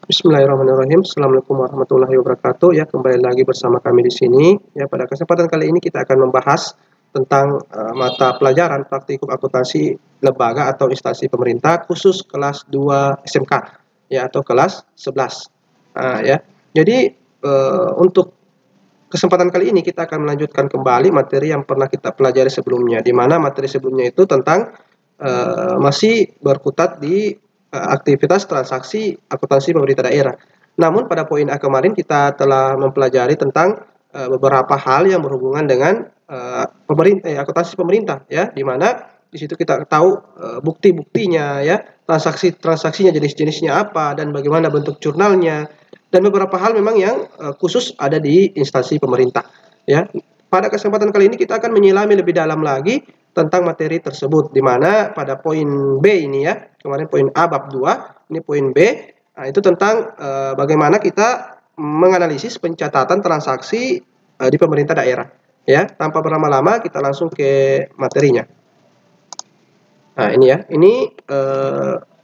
Bismillahirrahmanirrahim. Assalamualaikum warahmatullahi wabarakatuh. Ya, kembali lagi bersama kami di sini. Ya, pada kesempatan kali ini kita akan membahas tentang mata pelajaran praktikum akuntansi lembaga atau instansi pemerintah khusus kelas 2 SMK ya atau kelas 11. Ya. Jadi untuk kesempatan kali ini kita akan melanjutkan kembali materi yang pernah kita pelajari sebelumnya, di mana materi sebelumnya itu tentang masih berkutat di aktivitas transaksi akuntansi pemerintah daerah. Namun pada poin A kemarin kita telah mempelajari tentang beberapa hal yang berhubungan dengan akuntansi pemerintah ya, di mana di situ kita tahu bukti-buktinya ya, transaksinya jenis-jenisnya apa dan bagaimana bentuk jurnalnya dan beberapa hal memang yang khusus ada di instansi pemerintah ya. Pada kesempatan kali ini kita akan menyelami lebih dalam lagi tentang materi tersebut, di mana pada poin B ini ya, kemarin poin A bab 2, ini poin B, itu tentang bagaimana kita menganalisis pencatatan transaksi di pemerintah daerah ya. Tanpa berlama-lama kita langsung ke materinya. Nah ini ya, ini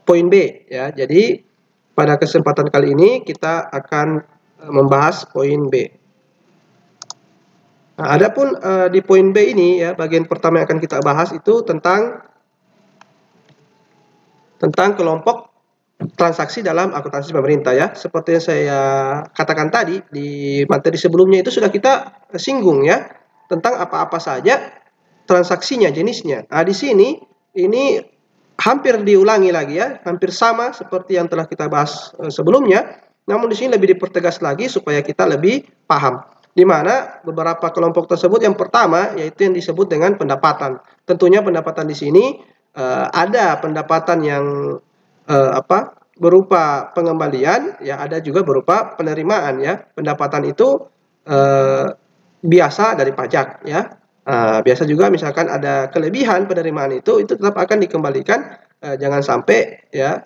poin B ya. Jadi pada kesempatan kali ini kita akan membahas poin B. Nah, adapun di poin B ini ya, bagian pertama yang akan kita bahas itu tentang kelompok transaksi dalam akuntansi pemerintah ya. Seperti yang saya katakan tadi di materi sebelumnya itu sudah kita singgung ya, tentang apa-apa saja transaksinya, jenisnya. Nah, di sini ini hampir diulangi lagi ya, hampir sama seperti yang telah kita bahas sebelumnya. Namun di sini lebih dipertegas lagi supaya kita lebih paham. Di mana beberapa kelompok tersebut, yang pertama yaitu yang disebut dengan pendapatan. Tentunya pendapatan di sini ada pendapatan yang berupa pengembalian ya, ada juga berupa penerimaan ya. Pendapatan itu biasa dari pajak ya. Biasa juga misalkan ada kelebihan penerimaan itu tetap akan dikembalikan. Jangan sampai ya,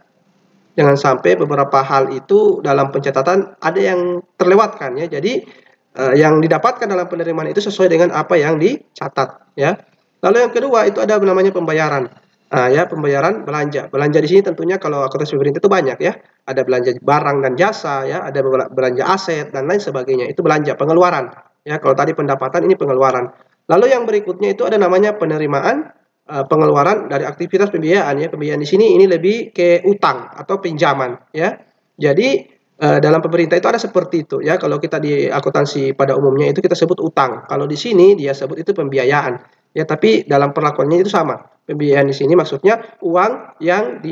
jangan sampai beberapa hal itu dalam pencatatan ada yang terlewatkan ya. Jadi yang didapatkan dalam penerimaan itu sesuai dengan apa yang dicatat ya. Lalu yang kedua itu ada namanya pembayaran. Ya, pembayaran belanja. Belanja di sini tentunya kalau akuntansi pemerintah itu banyak ya. Ada belanja barang dan jasa ya, ada belanja aset dan lain sebagainya. Itu belanja, pengeluaran. Ya, kalau tadi pendapatan, ini pengeluaran. Lalu yang berikutnya itu ada namanya penerimaan, pengeluaran dari aktivitas pembiayaan ya. Pembiayaan di sini ini lebih ke utang atau pinjaman ya. Jadi dalam pemerintah itu ada seperti itu ya. Kalau kita di akuntansi pada umumnya itu kita sebut utang. Kalau di sini dia sebut itu pembiayaan ya, tapi dalam perlakuannya itu sama. Pembiayaan di sini maksudnya uang yang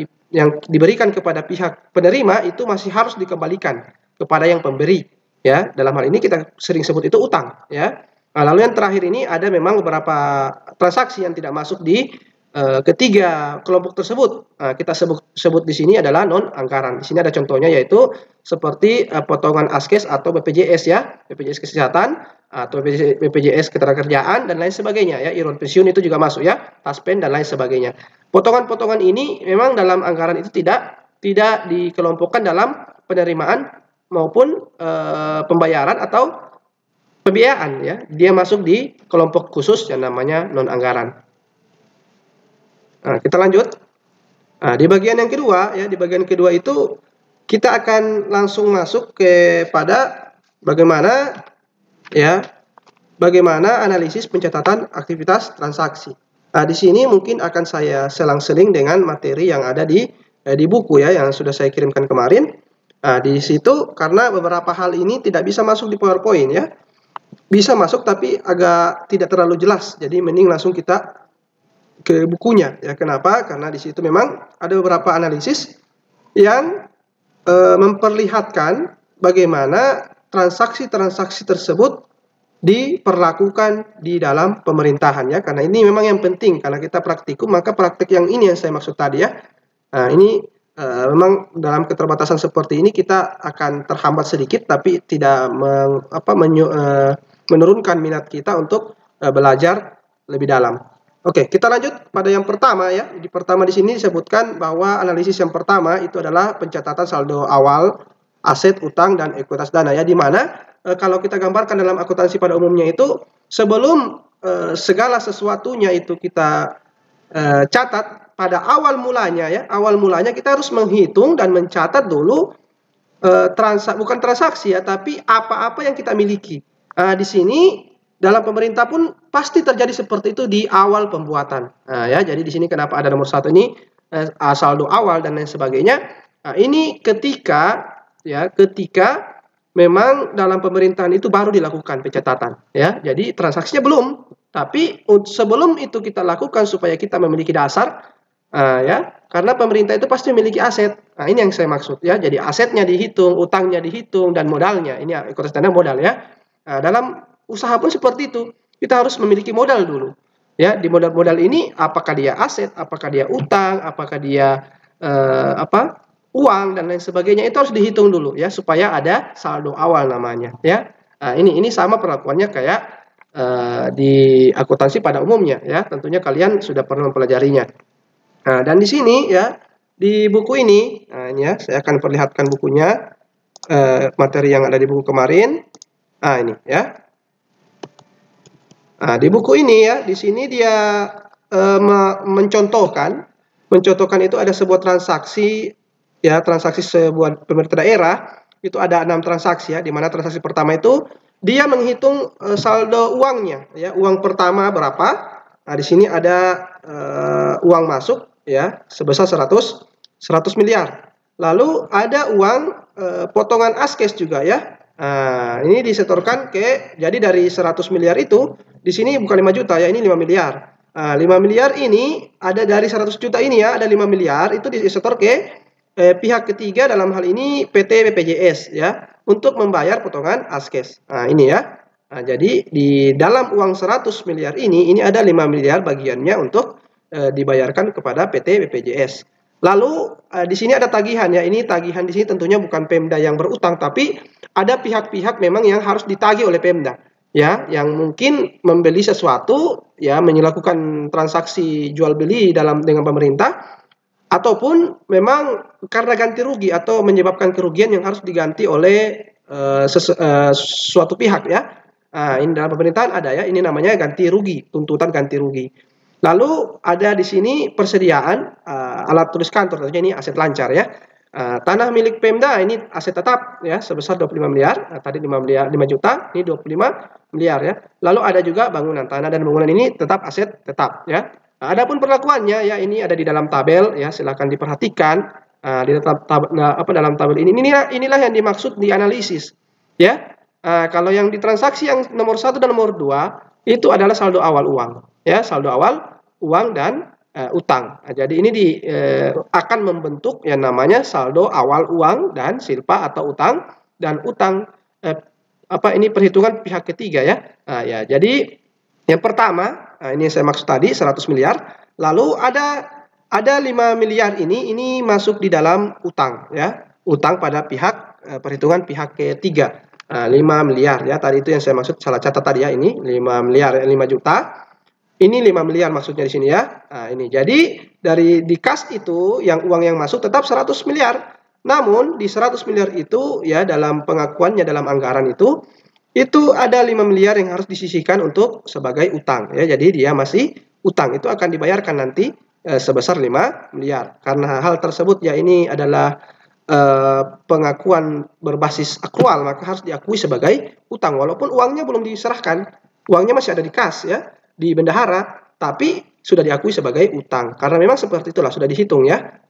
diberikan kepada pihak penerima itu masih harus dikembalikan kepada yang pemberi ya. Dalam hal ini kita sering sebut itu utang ya. Nah, lalu yang terakhir ini ada memang beberapa transaksi yang tidak masuk di ketiga kelompok tersebut. Nah, kita sebut di sini adalah non anggaran. Di sini ada contohnya yaitu seperti potongan askes atau BPJS ya, BPJS kesehatan atau BPJS ketenagakerjaan dan lain sebagainya ya. Iuran pensiun itu juga masuk ya, taspen dan lain sebagainya. Potongan-potongan ini memang dalam anggaran itu tidak dikelompokkan dalam penerimaan maupun pembayaran atau pembiayaan ya. Dia masuk di kelompok khusus yang namanya non anggaran. Nah, kita lanjut. Nah, di bagian yang kedua ya, di bagian kedua itu kita akan langsung masuk kepada bagaimana ya, bagaimana analisis pencatatan aktivitas transaksi. Nah, di sini mungkin akan saya selang-seling dengan materi yang ada di buku ya, yang sudah saya kirimkan kemarin. Nah, di situ karena beberapa hal ini tidak bisa masuk di PowerPoint ya. Bisa masuk tapi agak tidak terlalu jelas. Jadi mending langsung kita ke bukunya ya. Kenapa? Karena di situ memang ada beberapa analisis yang memperlihatkan bagaimana transaksi-transaksi tersebut diperlakukan di dalam pemerintahan ya. Karena ini memang yang penting, karena kita praktikum, maka praktik yang ini yang saya maksud tadi ya. Nah, ini memang dalam keterbatasan seperti ini kita akan terhambat sedikit, tapi tidak menurunkan minat kita untuk belajar lebih dalam. Oke, kita lanjut pada yang pertama ya. Di pertama di sini disebutkan bahwa analisis yang pertama itu adalah pencatatan saldo awal, aset, utang, dan ekuitas dana ya. Di mana kalau kita gambarkan dalam akuntansi pada umumnya itu sebelum segala sesuatunya itu kita catat pada awal mulanya ya. Awal mulanya kita harus menghitung dan mencatat dulu bukan transaksi ya, tapi apa-apa yang kita miliki. Di sini dalam pemerintah pun pasti terjadi seperti itu di awal pembuatan. Ya, jadi di sini kenapa ada nomor 1 ini saldo awal dan lain sebagainya. Ini ketika memang dalam pemerintahan itu baru dilakukan pencatatan ya. Jadi transaksinya belum, tapi sebelum itu kita lakukan supaya kita memiliki dasar ya, karena pemerintah itu pasti memiliki aset. Nah, ini yang saya maksud ya. Jadi asetnya dihitung, utangnya dihitung, dan modalnya. Ini ekosistemnya modal ya. Dalam usaha pun seperti itu. Kita harus memiliki modal dulu. Ya, di modal-modal ini apakah dia aset, apakah dia utang, apakah dia uang dan lain sebagainya, itu harus dihitung dulu ya supaya ada saldo awal namanya ya. Nah, ini sama perlakuannya kayak di akuntansi pada umumnya ya. Tentunya kalian sudah pernah mempelajarinya. Nah, dan di sini ya, di buku ini, ini ya, saya akan perlihatkan bukunya, materi yang ada di buku kemarin. Ini ya. Nah, di buku ini ya, di sini dia mencontohkan itu ada sebuah transaksi ya, transaksi sebuah pemerintah daerah itu ada 6 transaksi ya, di mana transaksi pertama itu dia menghitung saldo uangnya ya, uang pertama berapa. Nah, di sini ada uang masuk ya sebesar 100 miliar. Lalu ada uang potongan askes juga ya. Nah, ini disetorkan jadi dari 100 miliar itu di sini bukan 5 juta ya, ini 5 miliar. 5 miliar ini ada dari 100 juta ini ya, ada 5 miliar itu disetor ke pihak ketiga, dalam hal ini PT BPJS ya, untuk membayar potongan askes. Nah, ini ya. Nah, jadi di dalam uang 100 miliar ini ada 5 miliar bagiannya untuk dibayarkan kepada PT BPJS. Lalu di sini ada tagihan ya. Ini tagihan di sini tentunya bukan Pemda yang berutang, tapi ada pihak-pihak memang yang harus ditagih oleh Pemda ya, yang mungkin membeli sesuatu ya, melakukan transaksi jual beli dengan pemerintah, ataupun memang karena ganti rugi atau menyebabkan kerugian yang harus diganti oleh suatu pihak ya. Ini dalam pemerintahan ada ya, ini namanya ganti rugi, tuntutan ganti rugi. Lalu ada di sini persediaan alat tulis kantor, tentunya ini aset lancar ya. Tanah milik Pemda ini aset tetap ya sebesar 25 miliar. Tadi 5 miliar 5 juta, ini 25 miliar ya. Lalu ada juga bangunan, tanah dan bangunan ini tetap aset tetap ya. Adapun perlakuannya ya, ini ada di dalam tabel ya, silakan diperhatikan di dalam tabel ini. Inilah yang dimaksud di analisis ya. Kalau yang di transaksi yang nomor 1 dan nomor 2 itu adalah saldo awal uang ya, saldo awal uang dan utang. Jadi ini akan membentuk yang namanya saldo awal uang dan silpa atau utang, dan utang ini perhitungan pihak ketiga ya. Ya, jadi yang pertama, ini yang saya maksud tadi 100 miliar, lalu ada 5 miliar ini masuk di dalam utang ya. Utang pada pihak perhitungan pihak ketiga. 5 miliar ya, tadi itu yang saya maksud, salah catat tadi ya, ini 5 miliar 5 juta. Ini 5 miliar maksudnya di sini ya. Ini jadi di kas itu uang yang masuk tetap 100 miliar. Namun di 100 miliar itu ya, dalam pengakuannya dalam anggaran itu ada 5 miliar yang harus disisihkan untuk sebagai utang ya. Jadi dia masih utang, itu akan dibayarkan nanti sebesar 5 miliar. Karena hal tersebut ya, ini adalah pengakuan berbasis akrual, maka harus diakui sebagai utang walaupun uangnya belum diserahkan. Uangnya masih ada di kas ya, di bendahara, tapi sudah diakui sebagai utang karena memang seperti itulah, sudah dihitung ya.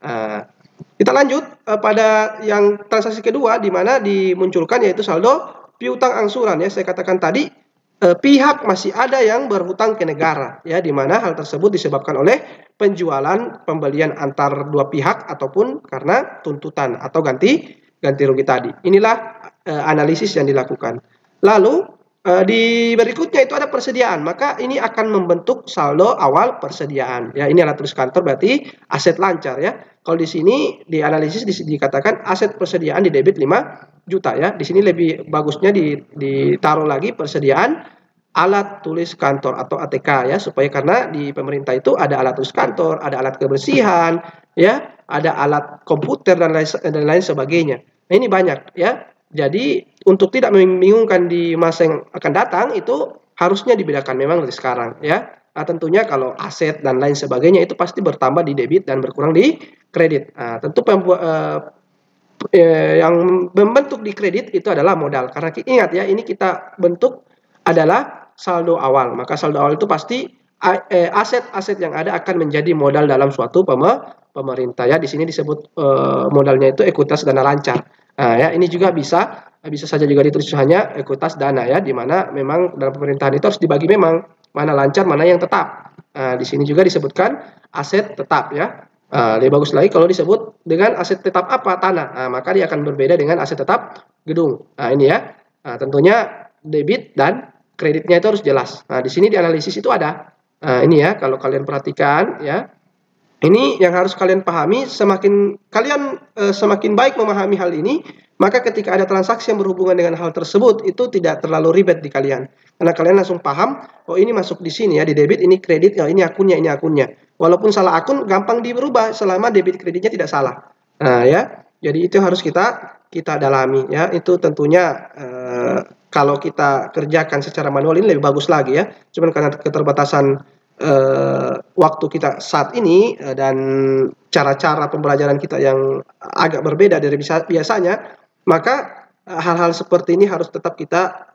Kita lanjut pada yang transaksi kedua, di mana dimunculkan yaitu saldo piutang angsuran ya. Saya katakan tadi pihak masih ada yang berhutang ke negara ya, di mana hal tersebut disebabkan oleh penjualan pembelian antar dua pihak ataupun karena tuntutan atau ganti rugi tadi. Inilah analisis yang dilakukan. Lalu di berikutnya itu ada persediaan, maka ini akan membentuk saldo awal persediaan ya. Ini alat tulis kantor, berarti aset lancar ya. Kalau di sini di analisis dikatakan aset persediaan di debit 5 juta ya. Di sini lebih bagusnya ditaruh lagi persediaan alat tulis kantor atau ATK ya, supaya karena di pemerintah itu ada alat tulis kantor, ada alat kebersihan ya, ada alat komputer dan lain sebagainya. Nah, ini banyak ya. Jadi untuk tidak membingungkan di masa yang akan datang, itu harusnya dibedakan memang dari sekarang ya. Tentunya kalau aset dan lain sebagainya itu pasti bertambah di debit dan berkurang di kredit. Tentu yang membentuk di kredit itu adalah modal. Karena ingat ya, ini kita bentuk adalah saldo awal. Maka saldo awal itu pasti aset-aset yang ada akan menjadi modal dalam suatu pemerintah ya. Di sini disebut modalnya itu ekuitas dana lancar. Nah, ya ini juga bisa saja juga ditulis hanya ekuitas dana ya, di mana memang dalam pemerintahan itu harus dibagi memang mana lancar, mana yang tetap. Nah, di sini juga disebutkan aset tetap ya. Lebih bagus lagi kalau disebut dengan aset tetap apa? Tanah. Nah, maka dia akan berbeda dengan aset tetap gedung. Nah, ini ya. Nah, tentunya debit dan kreditnya itu harus jelas. Nah, di sini di analisis itu ada. Nah, ini ya, kalau kalian perhatikan ya. Ini yang harus kalian pahami, semakin kalian semakin baik memahami hal ini, maka ketika ada transaksi yang berhubungan dengan hal tersebut, itu tidak terlalu ribet di kalian. Karena kalian langsung paham, oh ini masuk di sini ya, di debit, ini kredit, oh ini akunnya, ini akunnya. Walaupun salah akun, gampang dirubah selama debit kreditnya tidak salah. Nah ya, jadi itu harus kita dalami ya. Itu tentunya kalau kita kerjakan secara manual ini lebih bagus lagi ya. Cuman karena keterbatasan waktu kita saat ini dan cara-cara pembelajaran kita yang agak berbeda dari biasanya, maka hal-hal seperti ini harus tetap kita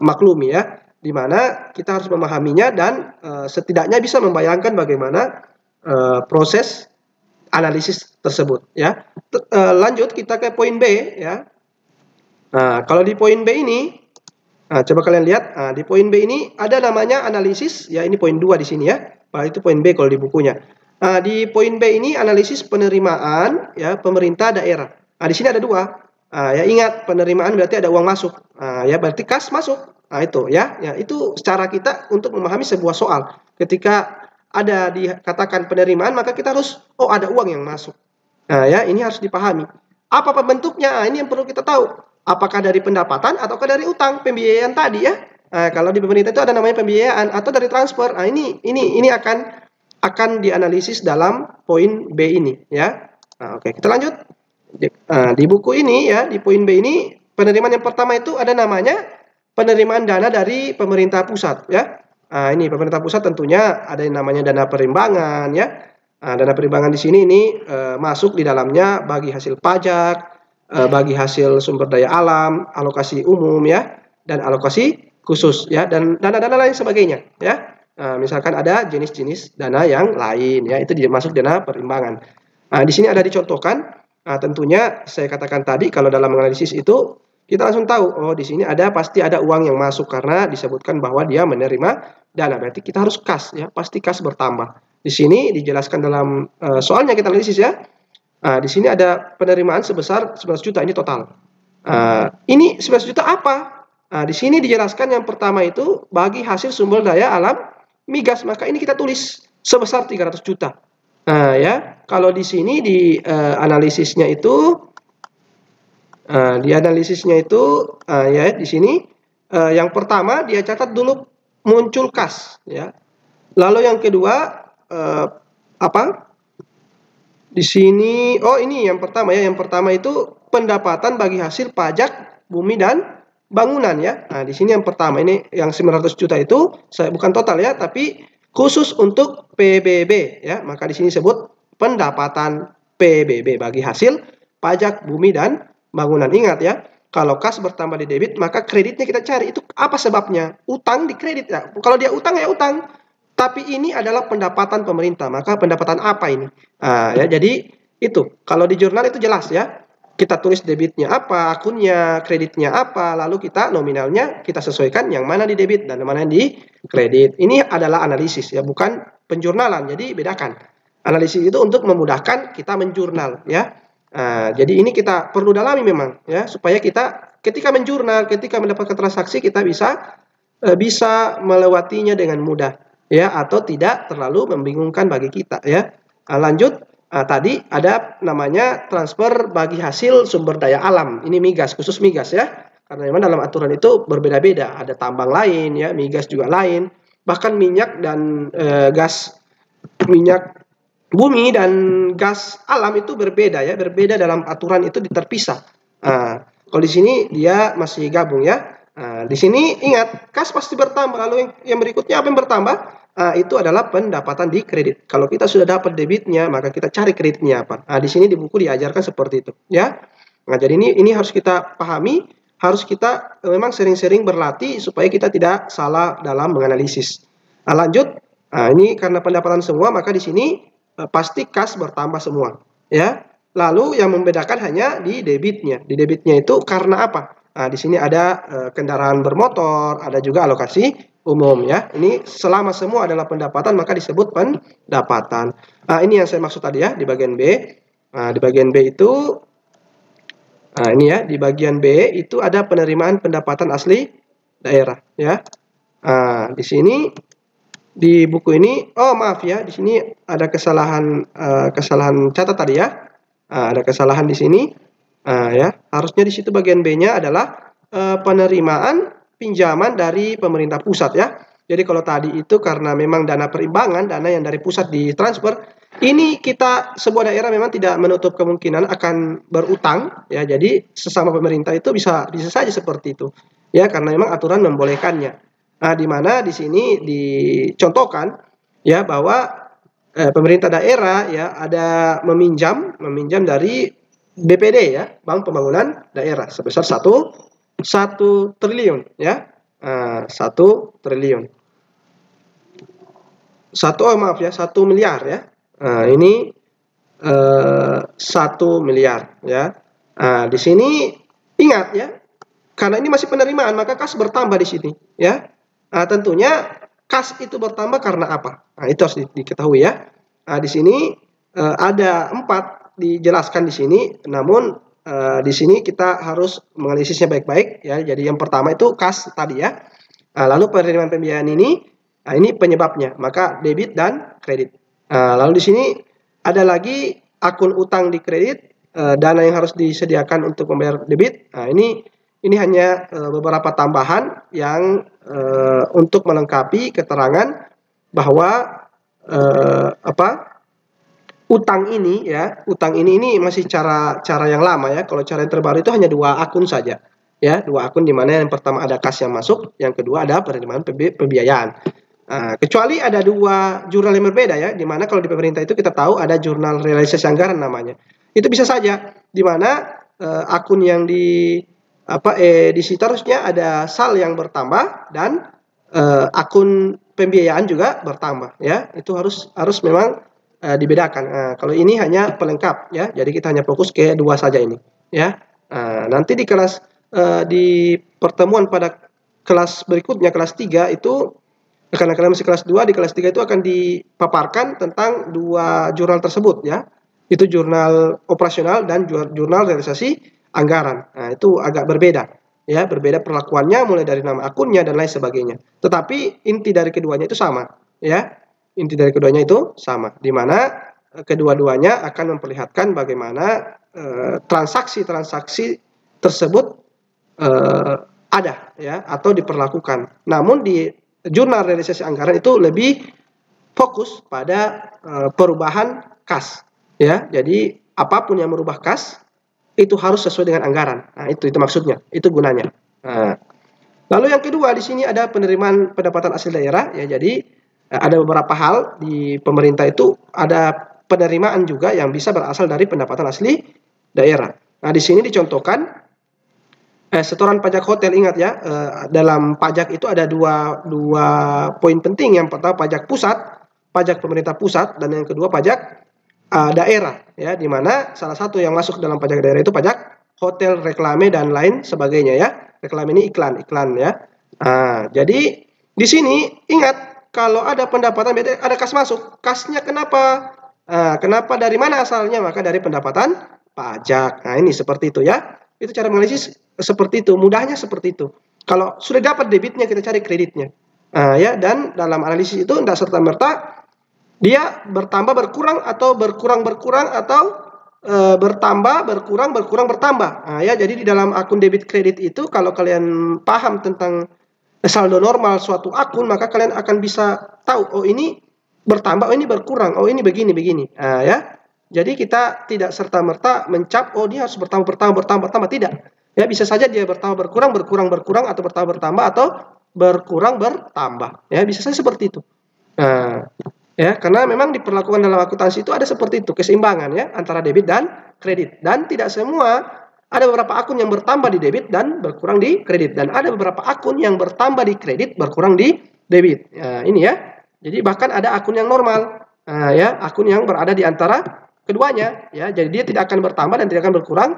maklumi ya, di mana kita harus memahaminya dan setidaknya bisa membayangkan bagaimana proses analisis tersebut ya. Lanjut kita ke poin B ya. Nah, kalau di poin B ini, nah, coba kalian lihat, nah, di poin B ini ada namanya analisis, ya ini poin 2 di sini ya. Nah, itu poin B kalau di bukunya. Nah, di poin B ini analisis penerimaan ya pemerintah daerah. Nah, di sini ada 2. Nah, ya ingat penerimaan berarti ada uang masuk. Nah, ya berarti kas masuk. Nah, itu ya. Ya, itu cara kita untuk memahami sebuah soal. Ketika ada dikatakan penerimaan, maka kita harus ada uang yang masuk. Nah, ya ini harus dipahami. Apa bentuknya? Nah, ini yang perlu kita tahu. Apakah dari pendapatan ataukah dari utang, pembiayaan tadi ya. Nah, kalau di pemerintah itu ada namanya pembiayaan atau dari transfer. Nah, ini akan dianalisis dalam poin B ini ya. Nah, oke, kita lanjut. Di buku ini ya, di poin B ini penerimaan yang pertama itu ada namanya penerimaan dana dari pemerintah pusat ya. Nah, ini pemerintah pusat tentunya ada yang namanya dana perimbangan ya. Nah, dana perimbangan di sini ini masuk di dalamnya bagi hasil pajak, bagi hasil sumber daya alam, alokasi umum ya, dan alokasi khusus ya, dan dana-dana lain sebagainya ya. Nah, misalkan ada jenis-jenis dana yang lain ya, itu masuk dana perimbangan. Nah, di sini ada dicontohkan. Nah, tentunya saya katakan tadi kalau dalam analisis itu kita langsung tahu, oh di sini pasti ada uang yang masuk karena disebutkan bahwa dia menerima dana. Berarti kita harus kas ya, pasti kas bertambah. Di sini dijelaskan dalam soalnya kita analisis ya. Nah, di sini ada penerimaan sebesar 11 juta, ini total. Ini 11 juta apa? Nah, di sini dijelaskan yang pertama itu bagi hasil sumber daya alam migas, maka ini kita tulis sebesar 300 juta. Nah, ya, kalau di sini di analisisnya itu ya di sini yang pertama dia catat dulu muncul kas ya. Lalu yang kedua apa? Di sini, ini yang pertama ya. Yang pertama itu pendapatan bagi hasil pajak bumi dan bangunan ya. Nah, di sini yang pertama ini yang 900 juta itu saya bukan total ya, tapi khusus untuk PBB ya. Maka di sini disebut pendapatan PBB bagi hasil pajak bumi dan bangunan. Ingat ya, kalau kas bertambah di debit, maka kreditnya kita cari. Itu apa sebabnya? Utang di kredit ya. Kalau dia utang ya utang. Tapi ini adalah pendapatan pemerintah, maka pendapatan apa ini? Ya, jadi itu kalau di jurnal itu jelas ya, kita tulis debitnya apa, akunnya, kreditnya apa, lalu kita nominalnya kita sesuaikan yang mana di debit dan mana di kredit. Ini adalah analisis ya, bukan penjurnalan. Jadi bedakan. Analisis itu untuk memudahkan kita menjurnal ya. Jadi ini kita perlu dalami memang ya, supaya kita ketika menjurnal, ketika mendapatkan transaksi kita bisa melewatinya dengan mudah ya, atau tidak terlalu membingungkan bagi kita ya. Lanjut, tadi ada namanya transfer bagi hasil sumber daya alam. Ini migas, khusus migas ya. Karena memang dalam aturan itu berbeda-beda. Ada tambang lain ya, migas juga lain. Bahkan minyak dan minyak bumi dan gas alam itu berbeda ya, berbeda dalam aturan itu terpisah. Kalau di sini dia masih gabung ya. Di sini ingat kas pasti bertambah. Lalu yang berikutnya apa yang bertambah? Itu adalah pendapatan di kredit. Kalau kita sudah dapat debitnya, maka kita cari kreditnya apa. Di sini di buku diajarkan seperti itu, ya. Nah, jadi ini harus kita pahami, harus kita memang sering-sering berlatih supaya kita tidak salah dalam menganalisis. Nah, lanjut. Nah, ini karena pendapatan semua, maka di sini pasti kas bertambah semua, ya. Lalu yang membedakan hanya di debitnya. Di debitnya itu karena apa? Nah, di sini ada kendaraan bermotor, ada juga alokasi umum, ya. Ini selama semua adalah pendapatan maka disebut pendapatan. Nah, ini yang saya maksud tadi ya di bagian B. Nah, di bagian B itu ini ya, di bagian B itu ada penerimaan pendapatan asli daerah, ya. Nah, di sini di buku ini, oh maaf ya, di sini ada kesalahan kesalahan catat tadi ya. Ada kesalahan di sini. Ya, harusnya di situ bagian B-nya adalah penerimaan pinjaman dari pemerintah pusat ya. Jadi kalau tadi itu karena memang dana perimbangan, dana yang dari pusat ditransfer, ini kita sebuah daerah memang tidak menutup kemungkinan akan berutang ya. Jadi sesama pemerintah itu bisa saja seperti itu. Ya, karena memang aturan membolehkannya. Nah, di mana di sini dicontohkan ya bahwa pemerintah daerah ya ada meminjam dari BPD ya, Bank Pembangunan Daerah sebesar 1 triliun ya. 1 triliun. 1 miliar ya. Ini 1 miliar ya. Di sini ingat ya, karena ini masih penerimaan maka kas bertambah di sini ya. Tentunya kas itu bertambah karena apa? Itu harus diketahui ya. Di sini ada 4 dijelaskan di sini, namun di sini kita harus menganalisisnya baik-baik ya. Jadi yang pertama itu kas tadi ya. Lalu penerimaan pembiayaan ini penyebabnya, maka debit dan kredit. Lalu di sini ada lagi akun utang di kredit, dana yang harus disediakan untuk membayar debit. Ini hanya beberapa tambahan yang untuk melengkapi keterangan bahwa utang ini masih cara yang lama ya. Kalau cara yang terbaru itu hanya 2 akun saja ya, 2 akun di mana yang pertama ada kas yang masuk, yang kedua ada penerimaan pembiayaan. Kecuali ada 2 jurnal yang berbeda ya, di mana kalau di pemerintah itu kita tahu ada jurnal realisasi anggaran namanya. Itu bisa saja di mana akun yang di edisi harusnya ada sal yang bertambah dan akun pembiayaan juga bertambah ya. Itu harus memang dibedakan. Kalau ini hanya pelengkap ya. Jadi kita hanya fokus ke 2 saja ini ya. Nanti di kelas di pertemuan pada kelas berikutnya, kelas 3 itu, karena kalian masih kelas 2, di kelas 3 itu akan dipaparkan tentang 2 jurnal tersebut ya. Itu jurnal operasional dan jurnal realisasi anggaran. Itu agak berbeda ya, berbeda perlakuannya mulai dari nama akunnya dan lain sebagainya. Tetapi inti dari keduanya itu sama ya. Inti dari keduanya itu sama, di mana kedua-duanya akan memperlihatkan bagaimana transaksi-transaksi tersebut ada ya atau diperlakukan. Namun di jurnal realisasi anggaran itu lebih fokus pada perubahan kas ya. Jadi apapun yang merubah kas itu harus sesuai dengan anggaran. Itu maksudnya, itu gunanya. Lalu yang kedua di sini ada penerimaan pendapatan asli daerah ya. Jadi ada beberapa hal di pemerintah itu ada penerimaan juga yang bisa berasal dari pendapatan asli daerah. Di sini dicontohkan setoran pajak hotel. Ingat ya, dalam pajak itu ada dua poin penting. Yang pertama pajak pusat, pajak pemerintah pusat, dan yang kedua pajak daerah ya, di mana salah satu yang masuk dalam pajak daerah itu pajak hotel, reklame dan lain sebagainya ya. Reklame ini iklan ya. Jadi di sini ingat, kalau ada pendapatan ada kas masuk, kasnya kenapa? Kenapa, dari mana asalnya? Maka dari pendapatan pajak. Ini seperti itu ya. Itu cara menganalisis seperti itu, mudahnya seperti itu. Kalau sudah dapat debitnya, kita cari kreditnya. Ya, dan dalam analisis itu tidak serta-merta dia bertambah berkurang atau berkurang atau bertambah berkurang bertambah. Ya, jadi di dalam akun debit kredit itu kalau kalian paham tentang saldo normal suatu akun, maka kalian akan bisa tahu, oh ini bertambah, oh ini berkurang, oh ini begini. Ya. Jadi kita tidak serta-merta mencap, oh dia harus bertambah, tidak. Ya, bisa saja dia bertambah berkurang atau bertambah atau berkurang bertambah. Ya, bisa saja seperti itu. Ya, karena memang diperlakukan dalam akuntansi itu ada seperti itu, keseimbangan ya antara debit dan kredit, dan tidak semua ada beberapa akun yang bertambah di debit dan berkurang di kredit, dan ada beberapa akun yang bertambah di kredit berkurang di debit. Ini ya. Jadi bahkan ada akun yang normal, ya, akun yang berada di antara keduanya, ya. Jadi dia tidak akan bertambah dan tidak akan berkurang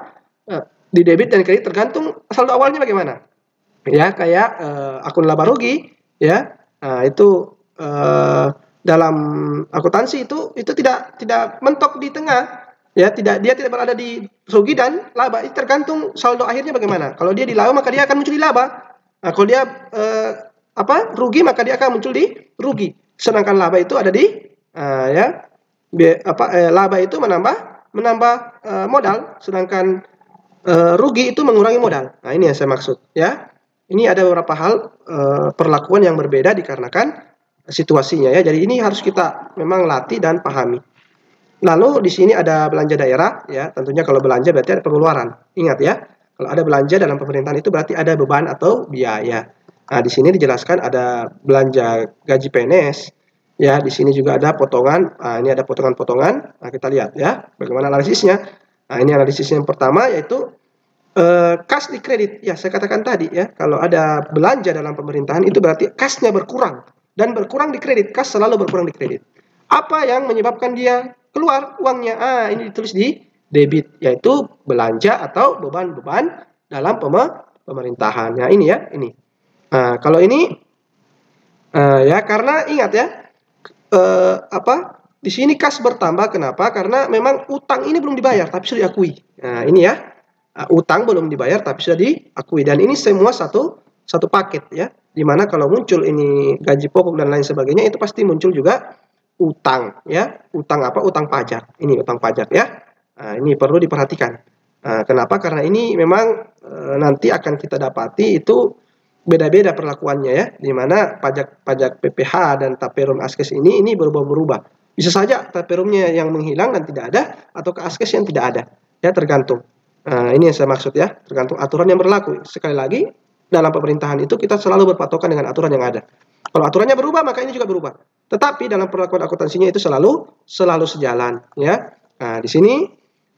di debit dan kredit, tergantung saldo awalnya bagaimana. Ya, kayak akun laba rugi, ya. Itu dalam akuntansi itu tidak mentok di tengah. Ya, dia tidak berada di rugi dan laba. Itu tergantung saldo akhirnya bagaimana. Kalau dia di laba maka dia akan muncul di laba. Nah, kalau dia rugi maka dia akan muncul di rugi. Sedangkan laba itu ada di ya laba itu menambah modal, sedangkan rugi itu mengurangi modal. Nah, ini yang saya maksud, ya. Ini ada beberapa hal perlakuan yang berbeda dikarenakan situasinya, ya. Jadi ini harus kita memang latih dan pahami. Lalu di sini ada belanja daerah, ya. Tentunya kalau belanja berarti ada pengeluaran. Ingat ya, kalau ada belanja dalam pemerintahan itu berarti ada beban atau biaya. Nah, di sini dijelaskan ada belanja gaji PNS, ya. Di sini juga ada potongan. Nah, ini ada potongan-potongan. Nah, kita lihat ya, bagaimana analisisnya. Nah, ini analisis yang pertama yaitu kas di kredit. Ya, saya katakan tadi ya, kalau ada belanja dalam pemerintahan itu berarti kasnya berkurang, dan berkurang di kredit. Kas selalu berkurang di kredit. Apa yang menyebabkan dia keluar uangnya? Ini ditulis di debit, yaitu belanja atau beban-beban dalam pemerintahan. Nah, ini ya, ini. Nah, kalau ini ya, karena ingat ya, di sini kas bertambah. Kenapa? Karena memang utang ini belum dibayar tapi sudah diakui. Nah, ini ya, utang belum dibayar tapi sudah diakui, dan ini semua satu paket ya. Dimana kalau muncul ini gaji pokok dan lain sebagainya, itu pasti muncul juga utang ya. Utang apa? Utang pajak. Ini utang pajak ya. Nah, ini perlu diperhatikan. Kenapa? Karena ini memang nanti akan kita dapati itu beda-beda perlakuannya ya. Dimana pajak PPh dan taperum askes ini berubah-berubah. Bisa saja taperumnya yang menghilang dan tidak ada, atau ke askes yang tidak ada. Ya, tergantung. Ini yang saya maksud ya. Tergantung aturan yang berlaku. Sekali lagi, dalam pemerintahan itu kita selalu berpatokan dengan aturan yang ada. Kalau aturannya berubah, maka ini juga berubah. Tetapi dalam perlakuan akuntansinya itu selalu sejalan, ya. Nah, di sini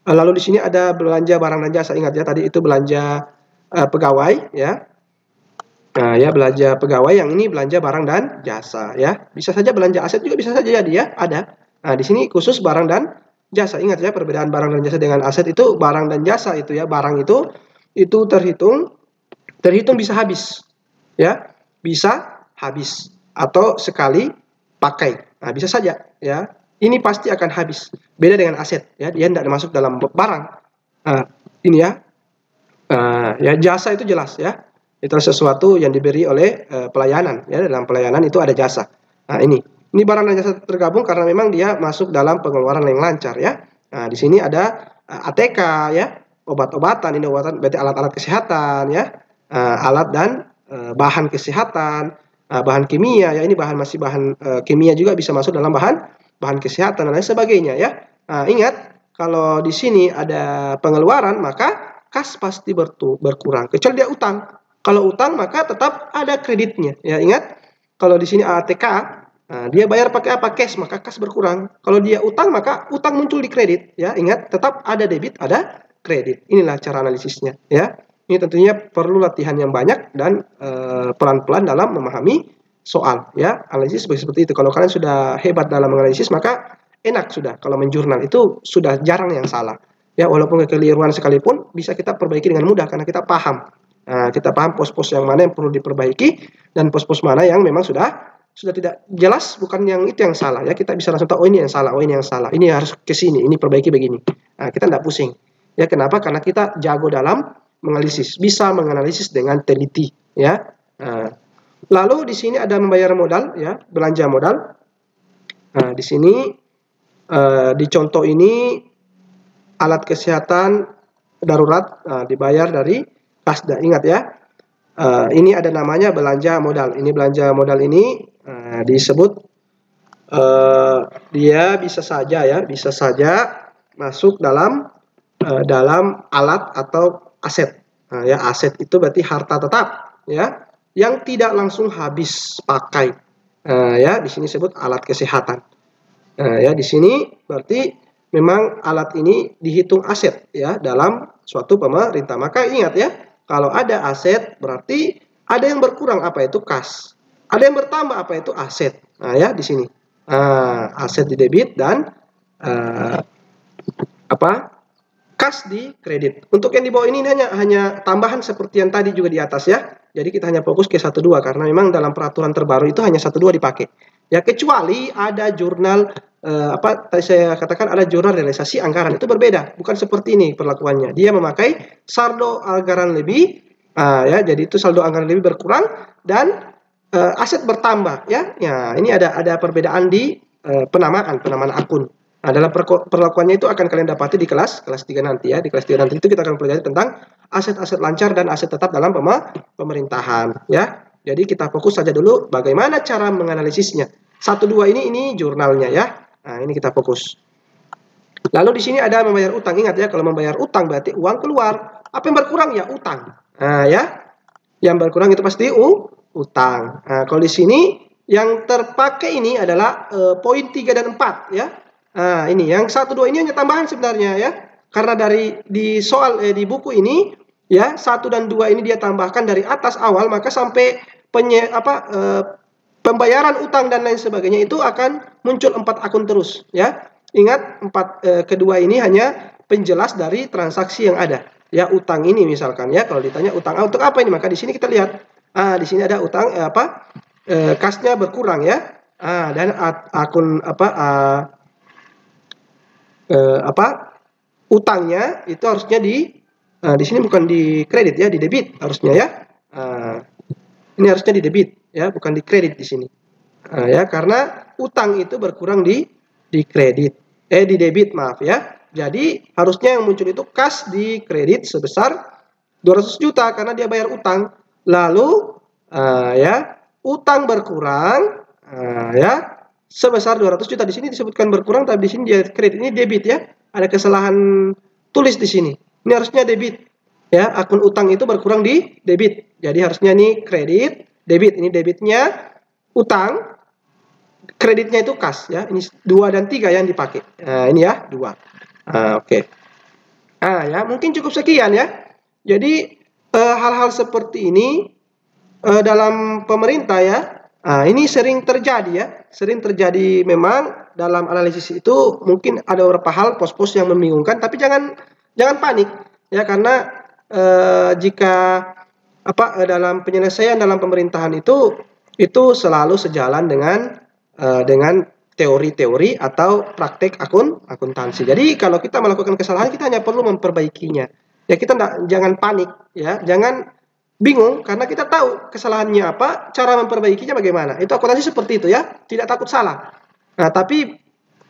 lalu di sini ada belanja barang dan jasa. Ingat ya, tadi itu belanja pegawai, ya. Nah, ya, belanja pegawai, yang ini belanja barang dan jasa, ya. Bisa saja belanja aset juga bisa saja jadi ya, ada. Nah, di sini khusus barang dan jasa. Ingat ya, perbedaan barang dan jasa dengan aset itu, barang dan jasa itu ya, barang itu terhitung bisa habis, ya, bisa habis atau sekali pakai. Nah, bisa saja ya, ini pasti akan habis. Beda dengan aset ya, dia tidak masuk dalam barang. Ini ya, ya, jasa itu jelas ya, itu sesuatu yang diberi oleh pelayanan ya. Dalam pelayanan itu ada jasa. Nah, ini barang dan jasa tergabung karena memang dia masuk dalam pengeluaran yang lancar ya. Nah, di sini ada ATK ya, obat-obatan. Ini obatan berarti alat-alat kesehatan ya, alat dan bahan kesehatan, bahan kimia ya. Ini masih bahan kimia juga bisa masuk dalam bahan kesehatan dan lain sebagainya ya. Ingat, kalau di sini ada pengeluaran maka kas pasti berkurang, kecuali dia utang. Kalau utang maka tetap ada kreditnya ya. Ingat, kalau di sini ATK, dia bayar pakai apa? Cash, maka kas berkurang. Kalau dia utang maka utang muncul di kredit ya. Ingat, tetap ada debit, ada kredit. Inilah cara analisisnya ya. Ini tentunya perlu latihan yang banyak dan pelan-pelan dalam memahami soal ya. Analisis seperti itu. Kalau kalian sudah hebat dalam menganalisis maka enak sudah. Kalau menjurnal itu sudah jarang yang salah ya. Walaupun kekeliruan sekalipun bisa kita perbaiki dengan mudah karena kita paham. Kita paham pos-pos yang mana yang perlu diperbaiki dan pos-pos mana yang memang sudah tidak jelas, bukan yang itu yang salah ya. Kita bisa langsung tahu, oh ini yang salah, oh ini yang salah, ini harus ke sini, ini perbaiki begini. Kita tidak pusing ya. Kenapa? Karena kita jago dalam menganalisis, bisa menganalisis dengan teliti ya. Lalu di sini ada membayar modal ya, belanja modal. Di sini di contoh ini alat kesehatan darurat dibayar dari Kasda. Ingat ya, ini ada namanya belanja modal. Ini belanja modal ini disebut dia bisa saja ya, bisa saja masuk dalam alat atau aset. Ya, aset itu berarti harta tetap ya, yang tidak langsung habis pakai. Ya, di sini disebut alat kesehatan. Ya, di sini berarti memang alat ini dihitung aset ya dalam suatu pemerintah. Maka ingat ya, kalau ada aset berarti ada yang berkurang, apa itu kas. Ada yang bertambah, apa itu aset. Nah ya di sini. Aset di debit dan apa? Kas di kredit. Untuk yang di bawah ini hanya tambahan seperti yang tadi juga di atas ya. Jadi kita hanya fokus ke 1-2 karena memang dalam peraturan terbaru itu hanya 1-2 dipakai. Ya kecuali ada jurnal apa tadi saya katakan ada jurnal realisasi anggaran, itu berbeda, bukan seperti ini perlakuannya. Dia memakai saldo anggaran lebih ya, jadi itu saldo anggaran lebih berkurang dan aset bertambah ya. Ya, ini ada perbedaan di penamaan akun. Nah, dalam perlakuannya itu akan kalian dapati di kelas 3 nanti ya. Di kelas 3 nanti itu kita akan pelajari tentang aset-aset lancar dan aset tetap dalam pemerintahan ya. Jadi kita fokus saja dulu bagaimana cara menganalisisnya. 1-2 ini jurnalnya ya. Nah, ini kita fokus. Lalu di sini ada membayar utang. Ingat ya, kalau membayar utang berarti uang keluar. Apa yang berkurang ya utang. Nah, ya. Yang berkurang itu pasti utang. Nah, kalau di sini yang terpakai ini adalah poin 3 dan 4 ya. Nah, ini yang 1-2 ini hanya tambahan sebenarnya ya. Karena di soal di buku ini ya 1 dan 2 ini dia tambahkan dari atas awal, maka sampai pembayaran utang dan lain sebagainya itu akan muncul 4 akun terus ya. Ingat kedua ini hanya penjelas dari transaksi yang ada. Ya utang ini misalkan ya, kalau ditanya utang untuk apa ini, maka di sini kita lihat di sini ada utang kasnya berkurang ya. Dan akun utangnya itu harusnya di sini bukan di kredit ya, di debit harusnya ya. Ini harusnya di debit ya, bukan di kredit di sini. Ya, karena utang itu berkurang di kredit. Di debit, maaf ya. Jadi harusnya yang muncul itu kas di kredit sebesar 200 juta karena dia bayar utang. Lalu ya, utang berkurang ya sebesar 200 juta. Di sini disebutkan berkurang tapi di sini dia kredit, ini debit ya. Ada kesalahan tulis di sini. Ini harusnya debit. Ya, akun utang itu berkurang di debit. Jadi harusnya ini kredit, debit. Ini debitnya utang, kreditnya itu kas ya. Ini 2 dan 3 yang dipakai. Nah, ini ya 2. Oke. Ya, mungkin cukup sekian ya. Jadi hal-hal seperti ini dalam pemerintah ya. Ini sering terjadi ya. Sering terjadi memang dalam analisis itu, mungkin ada beberapa hal pos-pos yang membingungkan, tapi jangan panik ya, karena jika dalam penyelesaian dalam pemerintahan itu selalu sejalan dengan teori-teori atau praktek akuntansi. Jadi kalau kita melakukan kesalahan, kita hanya perlu memperbaikinya. Ya, kita jangan panik ya, jangan bingung karena kita tahu kesalahannya apa, cara memperbaikinya bagaimana. Itu akuntansi seperti itu ya, tidak takut salah. Nah, tapi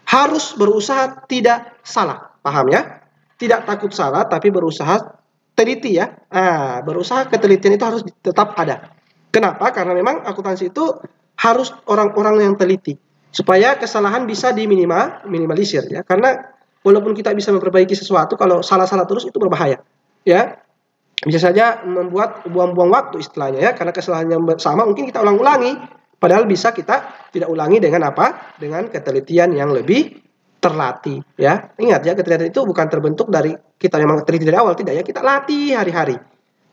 harus berusaha tidak salah, paham ya? Tidak takut salah, tapi berusaha teliti ya. Berusaha ketelitian itu harus tetap ada. Kenapa? Karena memang akuntansi itu harus orang-orang yang teliti supaya kesalahan bisa diminimalisir ya. Karena walaupun kita bisa memperbaiki sesuatu, kalau salah-salah terus itu berbahaya ya. Bisa saja membuat buang-buang waktu istilahnya ya, karena kesalahan yang sama mungkin kita ulang-ulangi, padahal bisa kita tidak ulangi dengan apa? Dengan ketelitian yang lebih terlatih ya. Ingat ya, ketelitian itu bukan terbentuk dari kita memang teliti dari awal, tidak ya, kita latih hari-hari.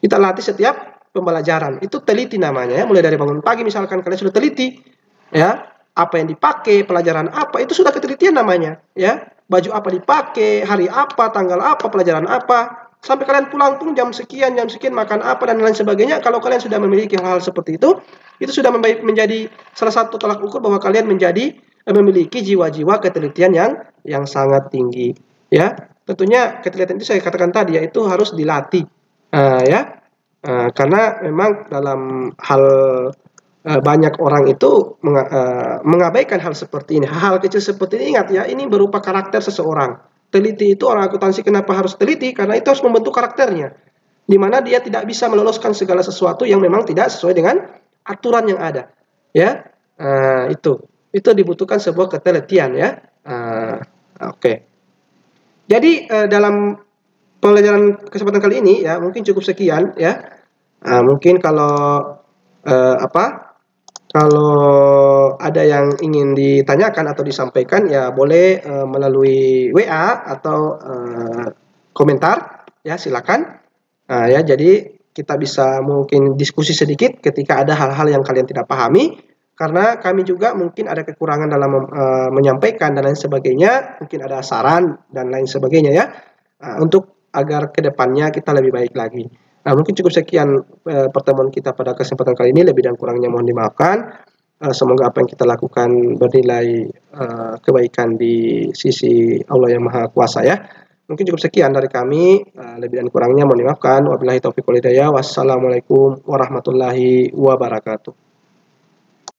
Kita latih setiap pembelajaran. Itu teliti namanya ya, mulai dari bangun pagi misalkan kalian sudah teliti ya, apa yang dipakai, pelajaran apa, itu sudah ketelitian namanya ya. Baju apa dipakai, hari apa, tanggal apa, pelajaran apa, sampai kalian pulang pun jam sekian makan apa dan lain sebagainya. Kalau kalian sudah memiliki hal-hal seperti itu sudah menjadi salah satu tolak ukur bahwa kalian memiliki jiwa-jiwa ketelitian yang sangat tinggi ya. Tentunya ketelitian itu saya katakan tadi ya, itu harus dilatih ya. Karena memang dalam hal banyak orang itu mengabaikan hal seperti ini. Hal kecil seperti ini, ingat ya, ini berupa karakter seseorang. Teliti itu, orang akuntansi kenapa harus teliti? Karena itu harus membentuk karakternya, di mana dia tidak bisa meloloskan segala sesuatu yang memang tidak sesuai dengan aturan yang ada ya. Itu dibutuhkan sebuah ketelitian ya. Oke. Jadi dalam pelajaran kesempatan kali ini ya, mungkin cukup sekian ya. Mungkin kalau Kalau ada yang ingin ditanyakan atau disampaikan ya boleh melalui WA atau komentar ya silakan. Nah, ya jadi kita bisa mungkin diskusi sedikit ketika ada hal-hal yang kalian tidak pahami karena kami juga mungkin ada kekurangan dalam menyampaikan dan lain sebagainya, mungkin ada saran dan lain sebagainya ya. Untuk agar kedepannya kita lebih baik lagi. Nah, mungkin cukup sekian pertemuan kita pada kesempatan kali ini. Lebih dan kurangnya mohon dimaafkan. Semoga apa yang kita lakukan bernilai kebaikan di sisi Allah yang Maha Kuasa ya. Mungkin cukup sekian dari kami. Lebih dan kurangnya mohon dimaafkan. Wabillahi taufiq wal hidayah. Wassalamualaikum warahmatullahi wabarakatuh.